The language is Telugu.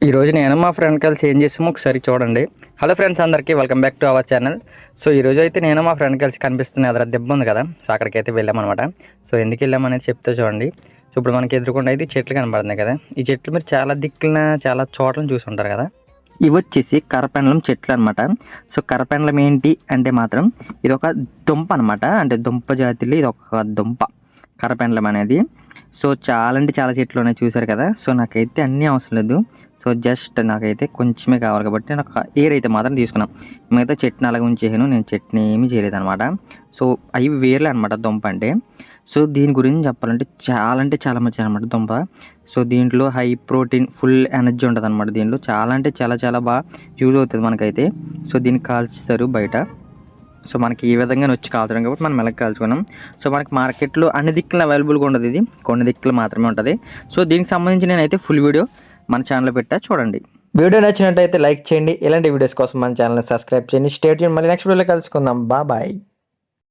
ఈరోజు నేను మా ఫ్రెండ్ కలిసి ఏం చేసామో ఒకసారి చూడండి. హలో ఫ్రెండ్స్, అందరికీ welcome back to our channel. So ఈరోజు అయితే నేను మా ఫ్రెండ్ కలిసి కనిపిస్తుంది ఎదురు దెబ్బ ఉంది కదా, సో అక్కడికైతే వెళ్ళామన్నమాట. సో ఎందుకు వెళ్ళామనేది చెప్తే చూడండి. సో ఇప్పుడు మనకి ఎదురుకుండా అయితే చెట్లు కనబడుతున్నాయి కదా, ఈ చెట్లు మీరు చాలా దిక్కున చాలా చోట్లను చూసి ఉంటారు కదా. ఇవి వచ్చేసి కరపెండలం చెట్లు అనమాట. సో కరపెండలం ఏంటి అంటే మాత్రం ఇది ఒక దుంప అనమాట, అంటే దుంప జాతిలో ఇది ఒక దుంప కరపెండలం అనేది. సో చాలా అంటే చాలా చెట్లు ఉన్నాయి చూసారు కదా. సో నాకైతే అన్నీ అవసరం లేదు, సో జస్ట్ నాకైతే కొంచెమే కావాలి కాబట్టి నాకు ఏర్ అయితే మాత్రం తీసుకున్నాం. మిగతా చెట్టుని అలాగే ఉంచేసాను, నేను చెట్టుని ఏమీ చేయలేదు అనమాట. సో అవి వేర్లే అనమాట దుంప అంటే. సో దీని గురించి చెప్పాలంటే చాలా మంచిది అనమాట దుంప. సో దీంట్లో హై ప్రోటీన్ ఫుల్ ఎనర్జీ ఉంటుంది అనమాట. దీంట్లో చాలా అంటే చాలా బాగా యూజ్ అవుతుంది మనకైతే. సో దీన్ని కాల్చుతారు బయట. సో మనకి ఈ విధంగా వచ్చి కాల్చడం కాబట్టి మనం మెల్లగా కాల్చుకున్నాం. సో మనకి మార్కెట్లో అన్ని దిక్కులు అవైలబుల్గా ఉండదు, ఇది కొన్ని దిక్కులు మాత్రమే ఉంటుంది. సో దీనికి సంబంధించి నేనైతే ఫుల్ వీడియో మన ఛానల్లో పెట్టా చూడండి. వీడియో నచ్చినట్టయితే లైక్ చేయండి, ఇలాంటి వీడియోస్ కోసం మన ఛానల్ని సబ్స్క్రైబ్ చేయండి. స్టే ట్యూన్, మళ్ళీ నెక్స్ట్ వీడియోలో కలుసుకుందాం. బాయ్.